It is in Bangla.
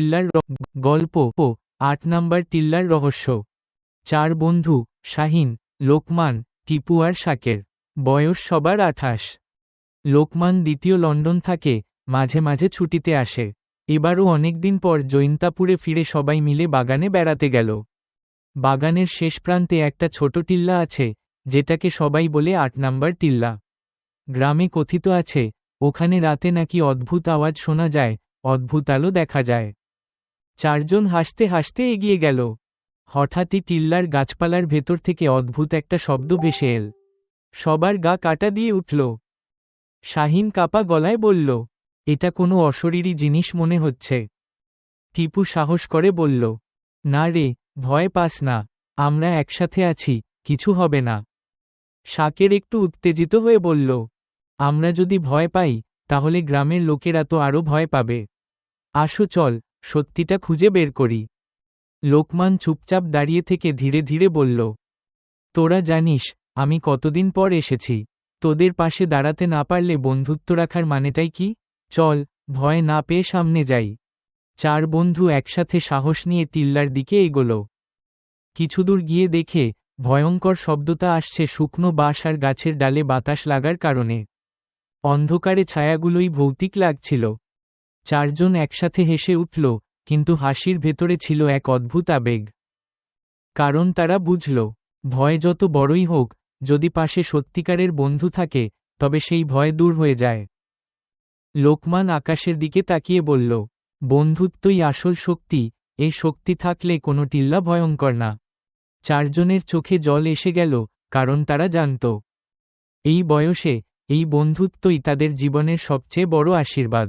টিল্লার গল্প 8 নম্বর টিল্লার রহস্য। 4 বন্ধু, শাহিন, লোকমান, টিপু আর শাকের। বয়স সবার 28। লোকমান দ্বিতীয় লন্ডন থাকে, মাঝে মাঝে ছুটিতে আসে। এবারও অনেকদিন পর জৈন্তাপুরে ফিরে সবাই মিলে বাগানে বেড়াতে গেল। বাগানের শেষ প্রান্তে একটা ছোট টিল্লা আছে, যেটাকে সবাই বলে 8 নম্বর টিল্লা। গ্রামে কথিত আছে, ওখানে রাতে নাকি অদ্ভুত আওয়াজ শোনা যায়, অদ্ভুত আলো দেখা যায়। 4 জন হাসতে হাসতে এগিয়ে গেল। হঠাৎই টিল্লার গাছপালার ভেতর থেকে অদ্ভুত একটা শব্দ ভেসে এল। সবার গা কাটা দিয়ে উঠল। শাহিন কাপা গলায় বলল, এটা কোনো অশরীরী জিনিস মনে হচ্ছে। টিপু সাহস করে বলল, না রে, ভয় পাস না, আমরা একসাথে আছি, কিছু হবে না। শাকের একটু উত্তেজিত হয়ে বলল, আমরা যদি ভয় পাই, তাহলে গ্রামের লোকেরা তো আরও ভয় পাবে। আসো চল, সত্যিটা খুঁজে বের করি। লোকমান চুপচাপ দাঁড়িয়ে থেকে ধীরে ধীরে বলল, তোরা জানিস, আমি কতদিন পর এসেছি। তোদের পাশে দাঁড়াতে না পারলে বন্ধুত্ব রাখার মানেটাই কি? চল, ভয় না পেয়ে সামনে যাই। 4 বন্ধু একসাথে সাহস নিয়ে টিল্লার দিকে এগোল। কিছুদূর গিয়ে দেখে, ভয়ঙ্কর শব্দটা আসছে শুকনো বাঁশ আর গাছের ডালে বাতাস লাগার কারণে। অন্ধকারে ছায়াগুলোই ভৌতিক লাগছিল। 4 জন একসাথে হেসে উঠল, কিন্তু হাসির ভেতরে ছিল এক অদ্ভুত আবেগ। কারণ তারা বুঝল, ভয় যত বড়ই হোক, যদি পাশে সত্যিকারের বন্ধু থাকে, তবে সেই ভয় দূর হয়ে যায়। লোকমান আকাশের দিকে তাকিয়ে বলল, বন্ধুত্বই আসল শক্তি, এই শক্তি থাকলে কোনো টিল্লা ভয়ঙ্কর না। 4 জনের চোখে জল এসে গেল, কারণ তারা জানত, এই বয়সে, এই বন্ধুত্বই তাদের জীবনের সবচেয়ে বড় আশীর্বাদ।